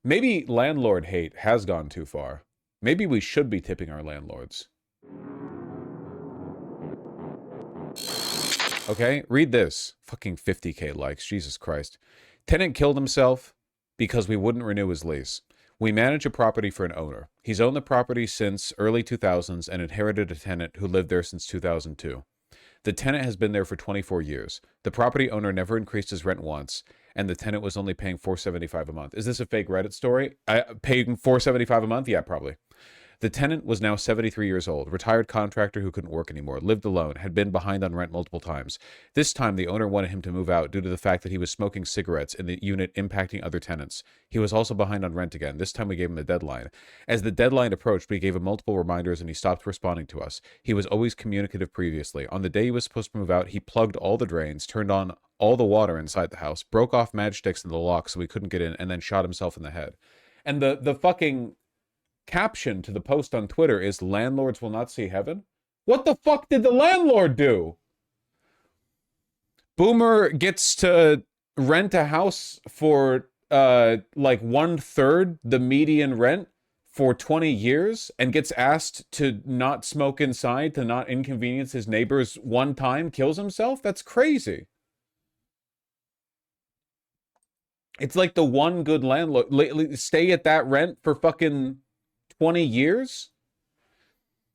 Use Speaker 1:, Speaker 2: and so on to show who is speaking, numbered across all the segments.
Speaker 1: Maybe landlord hate has gone too far. Maybe we should be tipping our landlords. Okay, read this. Fucking 50K likes, Jesus Christ. Tenant killed himself because we wouldn't renew his lease. We manage a property for an owner. He's owned the property since early 2000s and inherited a tenant who lived there since 2002. The tenant has been there for 24 years. The property owner never increased his rent once, and the tenant was only paying $475 a month. Is this a fake Reddit story? Paying $475 a month? Yeah, probably. The tenant was now 73 years old, retired contractor who couldn't work anymore, lived alone, had been behind on rent multiple times. This time, the owner wanted him to move out due to the fact that he was smoking cigarettes in the unit, impacting other tenants. He was also behind on rent again. This time we gave him a deadline. As the deadline approached, we gave him multiple reminders and he stopped responding to us. He was always communicative previously. On the day he was supposed to move out, he plugged all the drains, turned on all the water inside the house, broke off matchsticks in the lock so we couldn't get in, and then shot himself in the head. And the fucking caption to the post on Twitter is, landlords will not see heaven. What the fuck did the landlord do? Boomer gets to rent a house for like 1/3 the median rent for 20 years and gets asked to not smoke inside, to not inconvenience his neighbors one time, kills himself? That's crazy. It's like the one good landlord. Stay at that rent for fucking 20 years?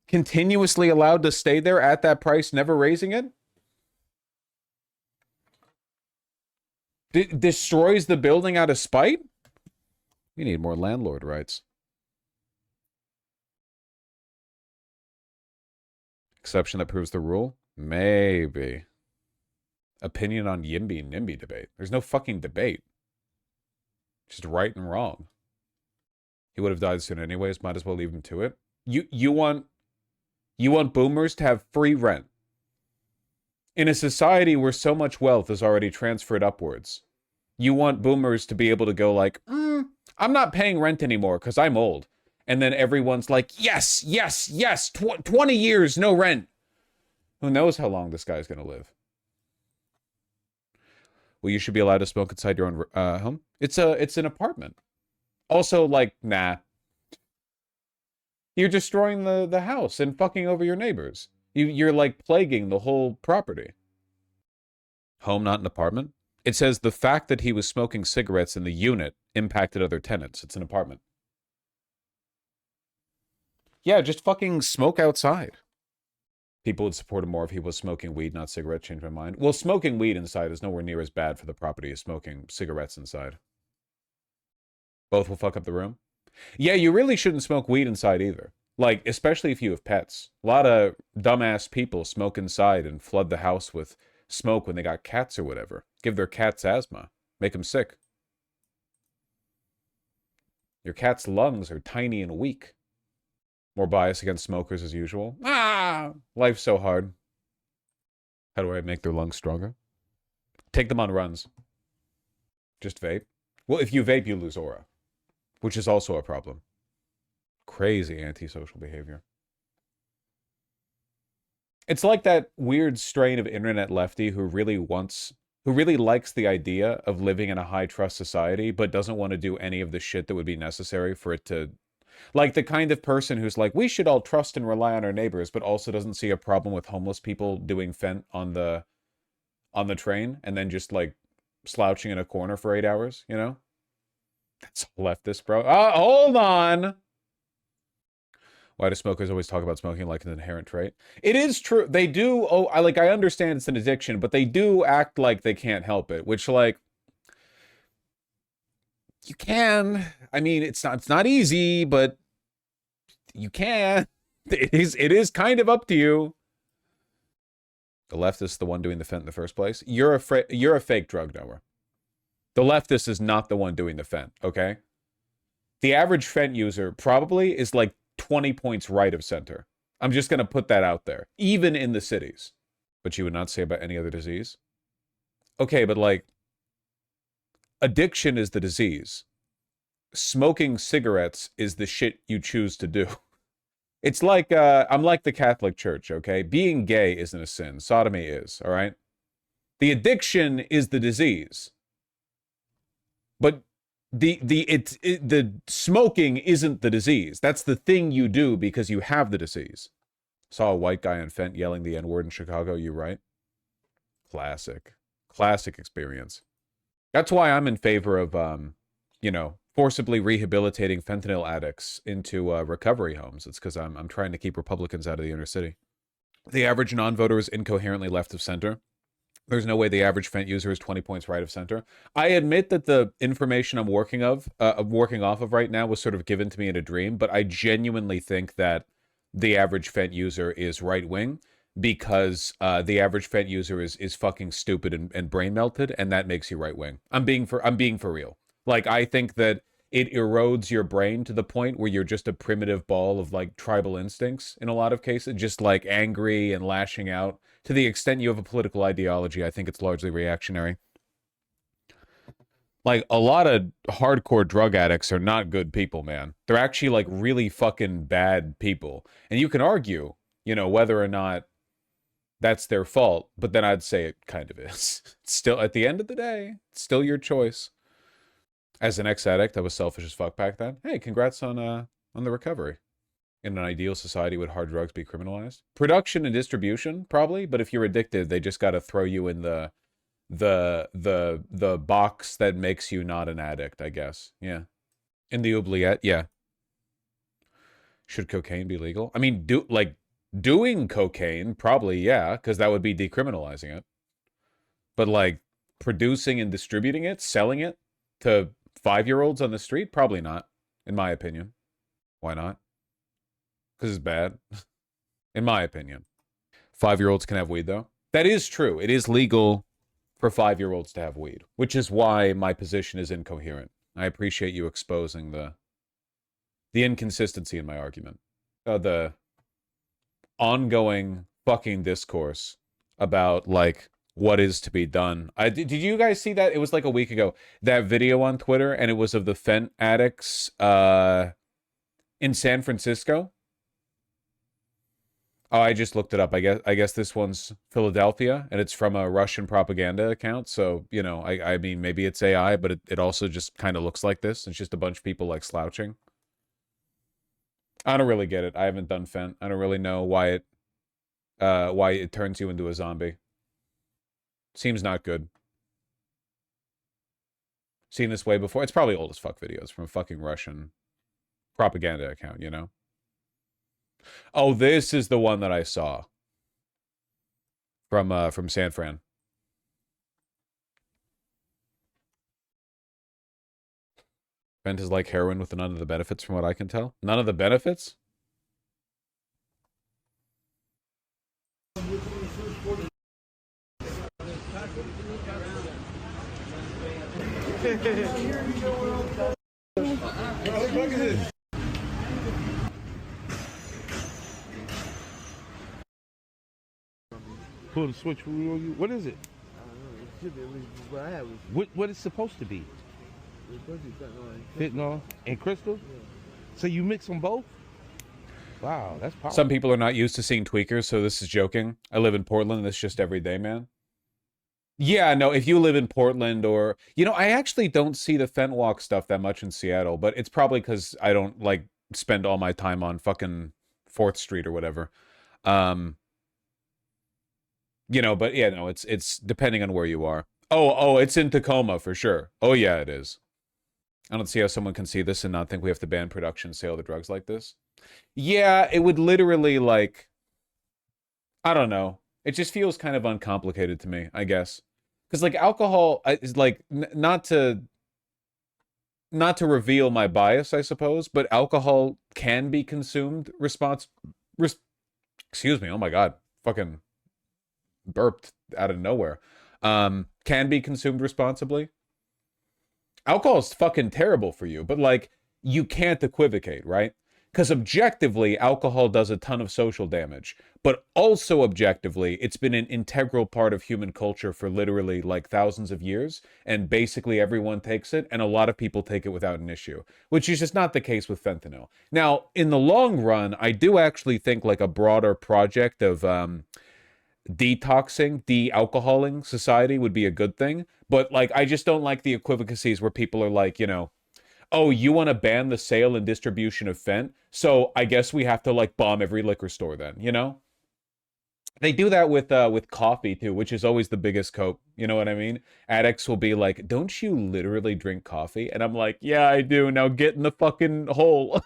Speaker 1: Continuously allowed to stay there at that price, never raising it? Destroys the building out of spite? We need more landlord rights. Exception that proves the rule? Maybe. Opinion on Yimby NIMBY debate. There's no fucking debate. Just right and wrong. He would have died soon anyways. Might as well leave him to it. You want boomers to have free rent in a society where so much wealth is already transferred upwards. You want boomers to be able to go like, I'm not paying rent anymore because I'm old. And then everyone's like, yes, yes, yes, 20 years, no rent. Who knows how long this guy's going to live? Well, you should be allowed to smoke inside your own home. It's an apartment. Also, like, nah. You're destroying the house and fucking over your neighbors. You're like plaguing the whole property. Home, not an apartment? It says the fact that he was smoking cigarettes in the unit impacted other tenants. It's an apartment. Yeah, just fucking smoke outside. People would support him more if he was smoking weed, not cigarettes. Changed my mind. Well, smoking weed inside is nowhere near as bad for the property as smoking cigarettes inside. Both will fuck up the room. Yeah, you really shouldn't smoke weed inside either. Like, especially if you have pets. A lot of dumbass people smoke inside and flood the house with smoke when they got cats or whatever. Give their cats asthma. Make them sick. Your cat's lungs are tiny and weak. More bias against smokers as usual. Life's so hard. How do I make their lungs stronger? Take them on runs. Just vape. Well, if you vape, you lose aura, which is also a problem. Crazy antisocial behavior. It's like that weird strain of internet lefty who really likes the idea of living in a high trust society, but doesn't want to do any of the shit that would be necessary for it to, like the kind of person who's like, we should all trust and rely on our neighbors, but also doesn't see a problem with homeless people doing fent on the train and then just like slouching in a corner for 8 hours, you know? That's leftist, bro. Hold on. Why do smokers always talk about smoking like an inherent trait? It is true. They do. Oh, I understand it's an addiction, but they do act like they can't help it, which like you can. I mean, it's not easy, but you can. It is kind of up to you. The leftist is the one doing the fent in the first place. You're a fake drug knower. The leftist is not the one doing the fent, okay? The average fent user probably is like 20 points right of center. I'm just going to put that out there, even in the cities. But you would not say about any other disease? Okay, but like, addiction is the disease. Smoking cigarettes is the shit you choose to do. It's like, I'm like the Catholic Church, okay? Being gay isn't a sin. Sodomy is, all right? The addiction is the disease. But the smoking isn't the disease. That's the thing you do because you have the disease. Saw a white guy on Fent yelling the N-word in Chicago. You right? Classic experience. That's why I'm in favor of forcibly rehabilitating fentanyl addicts into recovery homes. It's because I'm trying to keep Republicans out of the inner city. The average non-voter is incoherently left of center. There's no way the average Fent user is 20 points right of center. I admit that the information I'm working off of right now was sort of given to me in a dream, but I genuinely think that the average Fent user is right wing because the average Fent user is fucking stupid and brain melted, and that makes you right wing. I'm being for real. Like, I think that it erodes your brain to the point where you're just a primitive ball of like tribal instincts in a lot of cases, just like angry and lashing out. To the extent you have a political ideology, I think it's largely reactionary. Like, a lot of hardcore drug addicts are not good people, man. They're actually like really fucking bad people. And you can argue, whether or not that's their fault, but then I'd say it kind of is. Still, at the end of the day, it's still your choice. As an ex-addict, I was selfish as fuck back then. Hey, congrats on the recovery. In an ideal society, would hard drugs be criminalized? Production and distribution, probably. But if you're addicted, they just got to throw you in the box that makes you not an addict, I guess. Yeah. In the oubliette, yeah. Should cocaine be legal? I mean, doing cocaine, probably, yeah, because that would be decriminalizing it. But like producing and distributing it, selling it to 5-year-olds on the street, probably not, in my opinion. Why not? Because it's bad, in my opinion. 5-year-olds can have weed, though. That is true. It is legal for 5-year-olds to have weed, which is why my position is incoherent. I appreciate you exposing the inconsistency in my argument. The ongoing fucking discourse about, like, what is to be done. Did you guys see that? It was like a week ago. That video on Twitter, and it was of the fent addicts in San Francisco. Oh, I just looked it up. I guess this one's Philadelphia, and it's from a Russian propaganda account. So, I mean, maybe it's AI, but it also just kind of looks like this. It's just a bunch of people, like, slouching. I don't really get it. I haven't done Fent. I don't really know why it turns you into a zombie. Seems not good. Seen this way before? It's probably old as fuck videos from a fucking Russian propaganda account, Oh, this is the one that I saw from San Fran. Fent is like heroin with none of the benefits, from what I can tell. None of the benefits?
Speaker 2: Pull the switch on you. What is it? What it's supposed to be? Fentanyl and crystal? Yeah. So you mix them both? Wow, that's powerful.
Speaker 1: Some people are not used to seeing tweakers, so this is joking. I live in Portland. This is just every day, man. Yeah, no, if you live in Portland or... I actually don't see the Fent walk stuff that much in Seattle, but it's probably because I don't, like, spend all my time on fucking 4th Street or whatever. But yeah, no, it's depending on where you are. Oh, it's in Tacoma for sure. Oh, yeah, it is. I don't see how someone can see this and not think we have to ban production and sale of drugs like this. Yeah, it would literally, like... I don't know. It just feels kind of uncomplicated to me, I guess. Because, like, alcohol is, like, not to reveal my bias, I suppose, but alcohol can be consumed excuse me, oh my god. Fucking burped out of nowhere. Can be consumed responsibly. Alcohol is fucking terrible for you, but, like, you can't equivocate, right? Because objectively, alcohol does a ton of social damage. But also objectively, it's been an integral part of human culture for literally, like, thousands of years. And basically everyone takes it, and a lot of people take it without an issue. Which is just not the case with fentanyl. Now, in the long run, I do actually think, like, a broader project of detoxing, de-alcoholing society would be a good thing. But, like, I just don't like the equivocacies where people are like, oh, you want to ban the sale and distribution of fent? So I guess we have to like bomb every liquor store then, you know? They do that with coffee too, which is always the biggest cope. You know what I mean? Addicts will be like, "Don't you literally drink coffee?" And I'm like, "Yeah, I do. Now get in the fucking hole.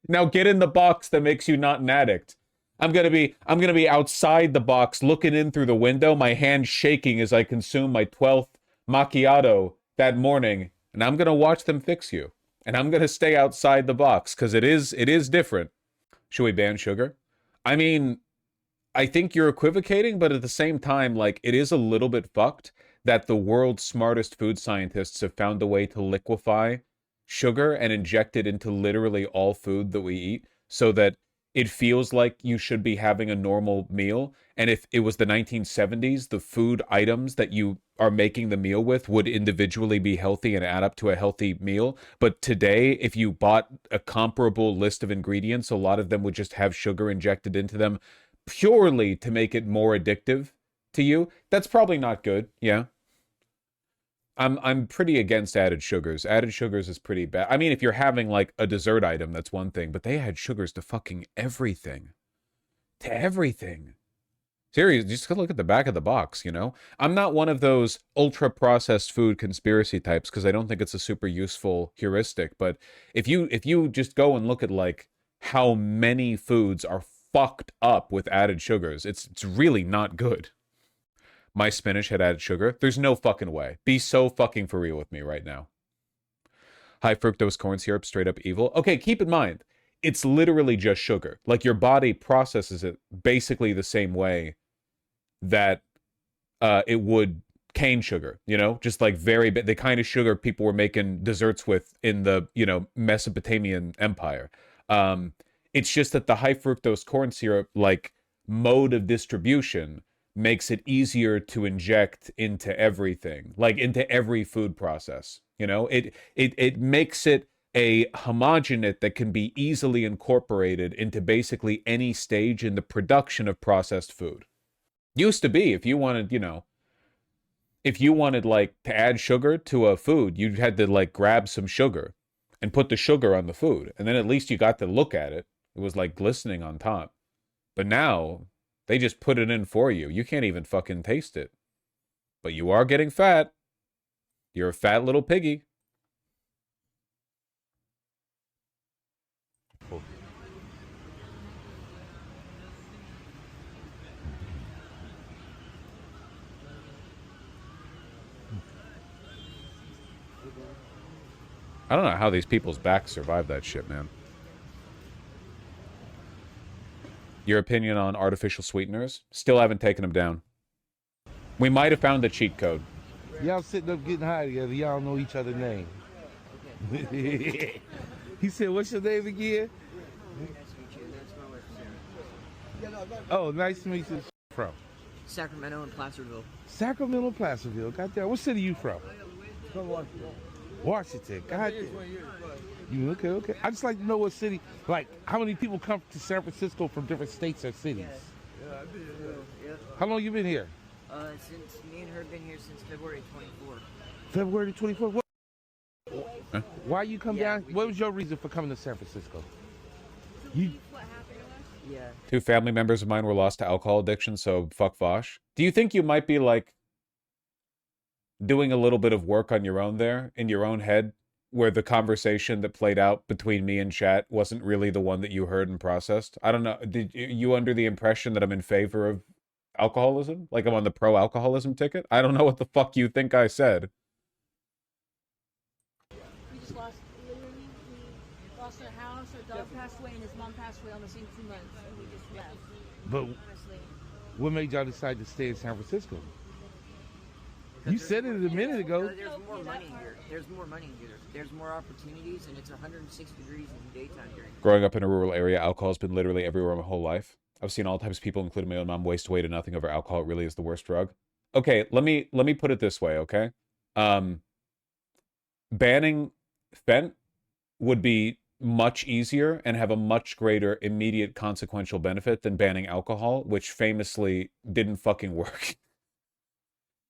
Speaker 1: Now get in the box that makes you not an addict." I'm gonna be outside the box looking in through the window, my hand shaking as I consume my 12th macchiato that morning, and I'm gonna watch them fix you. And I'm gonna stay outside the box because it is different. Should we ban sugar? I mean, I think you're equivocating, but at the same time, like, it is a little bit fucked that the world's smartest food scientists have found a way to liquefy sugar and inject it into literally all food that we eat so that it feels like you should be having a normal meal. And if it was the 1970s, the food items that you are making the meal with would individually be healthy and add up to a healthy meal. But today, if you bought a comparable list of ingredients, a lot of them would just have sugar injected into them purely to make it more addictive to you. That's probably not good. Yeah. I'm pretty against added sugars. Added sugars is pretty bad. I mean, if you're having like a dessert item, that's one thing, but they add sugars to fucking everything. To everything. Seriously, just look at the back of the box, you know? I'm not one of those ultra processed food conspiracy types because I don't think it's a super useful heuristic, but if you just go and look at like how many foods are fucked up with added sugars, it's really not good. My spinach had added sugar. There's no fucking way. Be so fucking for real with me right now. High fructose corn syrup, straight up evil. Okay, keep in mind, it's literally just sugar. Like your body processes it basically the same way that it would cane sugar, you know, just like the kind of sugar people were making desserts with in the, you know, Mesopotamian Empire. It's just that the high fructose corn syrup, like mode of distribution, makes it easier to inject into everything, like into every food process. You know, it makes it a homogenate that can be easily incorporated into basically any stage in the production of processed food. Used to be, if you wanted, you know, if you wanted like to add sugar to a food, you had to like grab some sugar and put the sugar on the food, and then at least you got to look at it. It was like glistening on top. But now they just put it in for you. You can't even fucking taste it. But you are getting fat. You're a fat little piggy. I don't know how these people's backs survive that shit, man. Your opinion on artificial sweeteners? Still haven't taken them down. We might have found the cheat code.
Speaker 2: Y'all sitting up getting high together. Y'all know each other's name. He said, "What's your name again?" Oh, nice to meet you. From
Speaker 3: Sacramento and Placerville.
Speaker 2: Sacramento, Placerville. Goddamn. What city you from?
Speaker 3: From Washington.
Speaker 2: Washington. Goddamn. You okay? Okay. I just like to know what city. Like, how many people come to San Francisco from different states or cities?
Speaker 3: Yeah, I've been here. Yeah.
Speaker 2: How long you been here?
Speaker 3: Since me and her been here since February 24th.
Speaker 2: February 24th. What?
Speaker 1: Huh?
Speaker 2: Why you come
Speaker 3: Yeah,
Speaker 2: down? What was your reason for coming to San Francisco? You.
Speaker 3: Yeah.
Speaker 1: 2 family members of mine were lost to alcohol addiction, so fuck Vaush. Do you think you might be like doing a little bit of work on your own there in your own head, where the conversation that played out between me and chat wasn't really the one that you heard and processed? I don't know. Did you under the impression that I'm in favor of alcoholism? Like I'm on the pro alcoholism ticket? I don't know what the fuck you think I said.
Speaker 4: We just lost, literally, we lost our house, our dog passed away, and his mom passed away almost in 2 months, and we just left.
Speaker 2: But
Speaker 4: Honestly.
Speaker 2: what made y'all decide to stay in San Francisco?
Speaker 3: Because
Speaker 2: You said it a minute ago.
Speaker 3: There's more money here. There's more money here. There's more opportunities, and it's 106 degrees in the daytime here.
Speaker 1: Growing up in a rural area, alcohol has been literally everywhere my whole life. I've seen all types of people, including my own mom, waste away to nothing over alcohol. It really is the worst drug. Okay, let me put it this way, okay? Banning fent would be much easier and have a much greater immediate consequential benefit than banning alcohol, which famously didn't fucking work.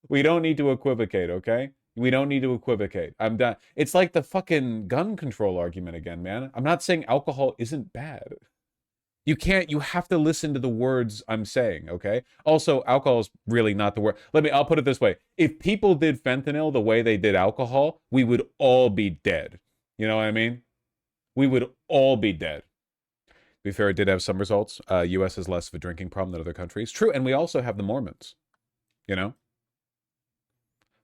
Speaker 1: We don't need to equivocate, okay? We don't need to equivocate. I'm done. It's like the fucking gun control argument again, man. I'm not saying alcohol isn't bad. You have to listen to the words I'm saying, okay? Also, alcohol is really not the word. I'll put it this way. If people did fentanyl the way they did alcohol, we would all be dead. You know what I mean? We would all be dead. To be fair, it did have some results. U.S. has less of a drinking problem than other countries. True, and we also have the Mormons. You know?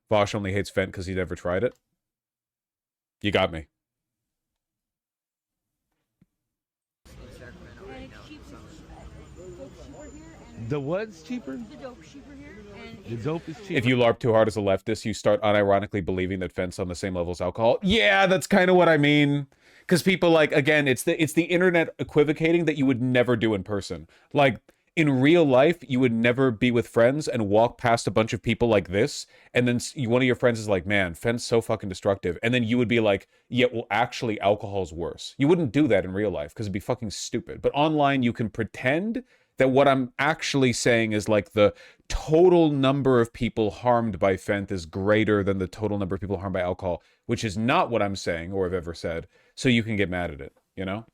Speaker 1: Vaush only hates fent because he never tried it. You got me.
Speaker 2: The what's cheaper?
Speaker 4: The dope's cheaper here. And
Speaker 2: The dope is cheaper.
Speaker 1: If you LARP too hard as a leftist, you start unironically believing that fent's on the same level as alcohol. Yeah, that's kind of what I mean. Because people like, again, it's the internet equivocating that you would never do in person. Like, in real life, you would never be with friends and walk past a bunch of people like this, and then one of your friends is like, man, fent's so fucking destructive. And then you would be like, yeah, well, actually, alcohol's worse. You wouldn't do that in real life because it'd be fucking stupid. But online, you can pretend that what I'm actually saying is like the total number of people harmed by fent is greater than the total number of people harmed by alcohol, which is not what I'm saying or have ever said, so you can get mad at it, you know?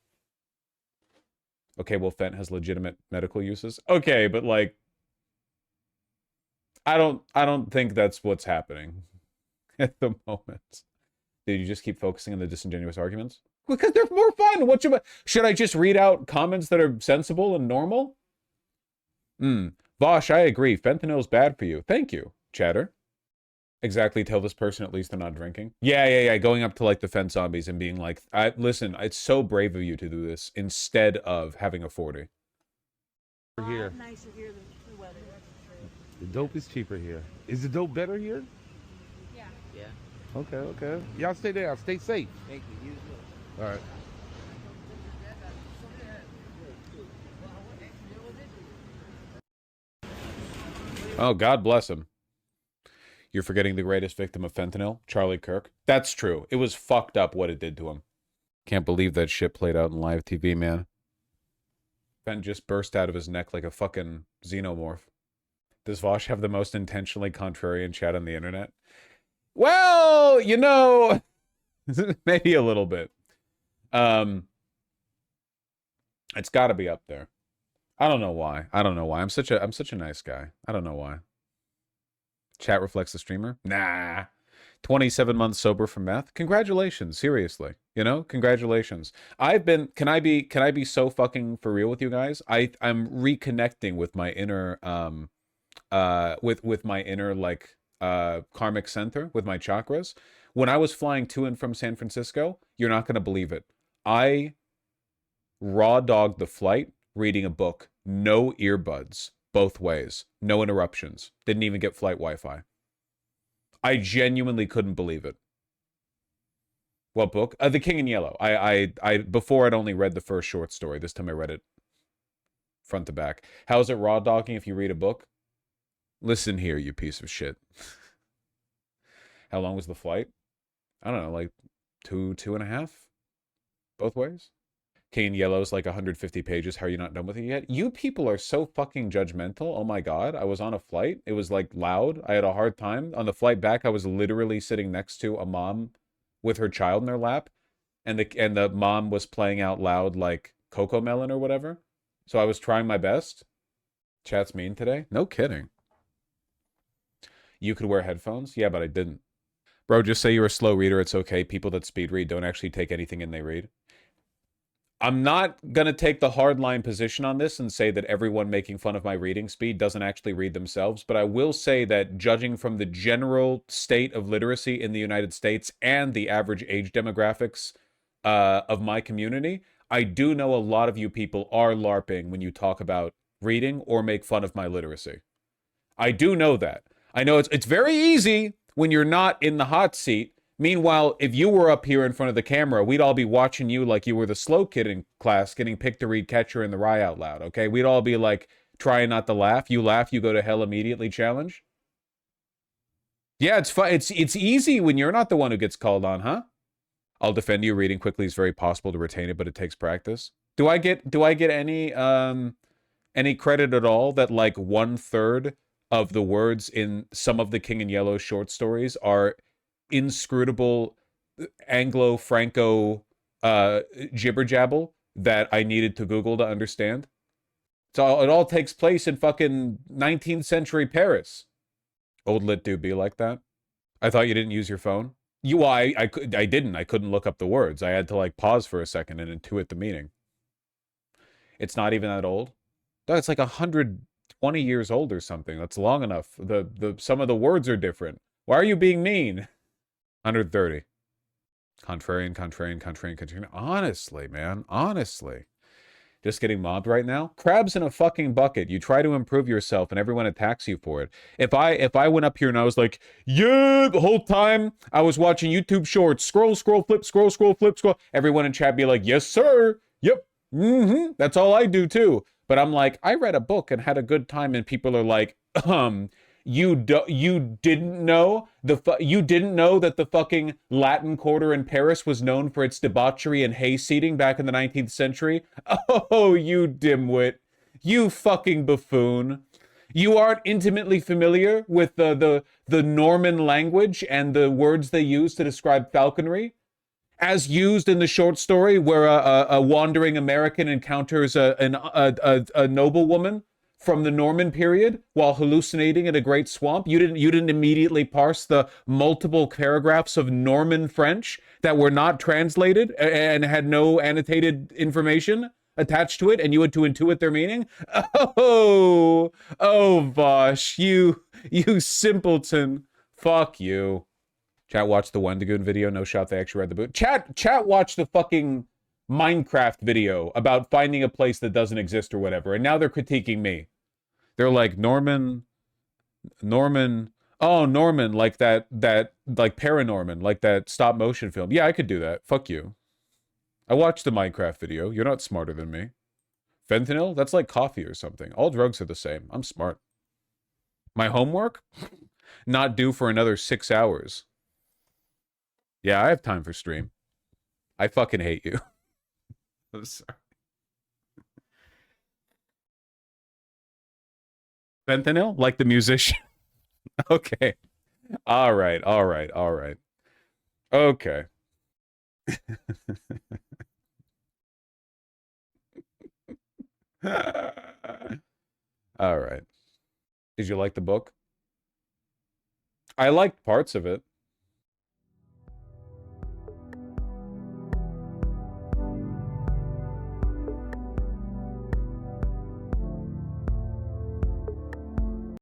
Speaker 1: Okay, well, fent has legitimate medical uses. Okay, but like, I don't think that's what's happening at the moment. Did you just keep focusing on the disingenuous arguments? Because they're more fun. Should I just read out comments that are sensible and normal? Vaush, I agree. Fentanyl's bad for you. Thank you, chatter. Exactly, tell this person at least they're not drinking. Yeah. Going up to like the fent zombies and being like, listen, it's so brave of you to do this instead of having a 40.
Speaker 2: Here.
Speaker 4: nicer here than the weather.
Speaker 2: The dope is cheaper here. Is the dope better here?
Speaker 4: Yeah.
Speaker 3: Yeah.
Speaker 2: Okay. Y'all stay there. Stay safe.
Speaker 3: Thank you. You as well.
Speaker 2: All right.
Speaker 1: Oh, God bless him. You're forgetting the greatest victim of fentanyl, Charlie Kirk. That's true. It was fucked up what it did to him. Can't believe that shit played out in live TV, man. Fent just burst out of his neck like a fucking xenomorph. Does Vaush have the most intentionally contrarian chat on the internet? Well, you know, maybe a little bit. It's got to be up there. I don't know why. I'm such a nice guy. I don't know why. Chat reflects the streamer? Nah. 27 months sober from meth. Congratulations, seriously. You know, congratulations. Can I be so fucking for real with you guys? I'm reconnecting with my inner with my inner like karmic center, with my chakras. When I was flying to and from San Francisco, you're not going to believe it. I raw dogged the flight reading a book, no earbuds, both ways, no interruptions, didn't even get flight Wi-Fi. I genuinely couldn't believe it. What book? The King in Yellow. I before I'd only read the first short story. This time I read it front to back. How is it raw dogging if you read a book? Listen here, you piece of shit. How long was the flight? I don't know, like two and a half, both ways. King in Yellow is like 150 pages. How are you not done with it yet? You people are so fucking judgmental. Oh my God. I was on a flight. It was like loud. I had a hard time. On the flight back, I was literally sitting next to a mom with her child in her lap. And the mom was playing out loud like Coco Melon or whatever. So I was trying my best. Chat's mean today? No kidding. You could wear headphones? Yeah, but I didn't. Bro, just say you're a slow reader. It's okay. People that speed read don't actually take anything in they read. I'm not going to take the hardline position on this and say that everyone making fun of my reading speed doesn't actually read themselves, but I will say that judging from the general state of literacy in the United States and the average age demographics of my community, I do know a lot of you people are LARPing when you talk about reading or make fun of my literacy. I do know that. I know it's very easy when you're not in the hot seat. Meanwhile, if you were up here in front of the camera, we'd all be watching you like you were the slow kid in class getting picked to read Catcher in the Rye out loud, okay? We'd all be like, trying not to laugh. You laugh, you go to hell immediately challenge. Yeah, it's fun. It's easy when you're not the one who gets called on, huh? I'll defend you. Reading quickly is very possible to retain it, but it takes practice. Do I get any credit at all that like 1/3 of the words in some of the King in Yellow short stories are inscrutable Anglo-Franco jibber jabble that I needed to Google to understand. So it all takes place in fucking 19th century Paris. Old lit do be like that. I thought you didn't use your phone. I didn't. I couldn't look up the words. I had to like pause for a second and intuit the meaning. It's not even that old. No, it's like 120 years old or something. That's long enough. The some of the words are different. Why are you being mean? 130. Contrarian, contrarian, contrarian, contrarian. Honestly, man. Honestly. Just getting mobbed right now? Crabs in a fucking bucket. You try to improve yourself and everyone attacks you for it. If I went up here and I was like, yeah, the whole time I was watching YouTube shorts, scroll, scroll, flip, scroll, scroll, flip, scroll. Everyone in chat be like, yes, sir. Yep. That's all I do too. But I'm like, I read a book and had a good time, and people are like, you didn't know you didn't know that the fucking Latin Quarter in Paris was known for its debauchery and hayseeding back in the 19th century? Oh, you dimwit. You fucking buffoon. You aren't intimately familiar with the Norman language and the words they use to describe falconry? As used in the short story where a wandering American encounters a noblewoman from the Norman period while hallucinating in a great swamp. You didn't immediately parse the multiple paragraphs of Norman French that were not translated and had no annotated information attached to it, and you had to intuit their meaning. Oh, Vaush, you simpleton. Fuck you. Chat watched the Wendigoon video. No shot they actually read the book. Chat watched the fucking Minecraft video about finding a place that doesn't exist or whatever, and now they're critiquing me. They're like, Norman, oh, Norman, like that, like Paranorman, like that stop motion film. Yeah, I could do that. Fuck you. I watched the Minecraft video. You're not smarter than me. Fentanyl? That's like coffee or something. All drugs are the same. I'm smart. My homework? Not due for another 6 hours. Yeah, I have time for stream. I fucking hate you. I'm sorry. Fentanyl? Like the musician? Okay. All right. Okay. All right. Did you like the book? I liked parts of it.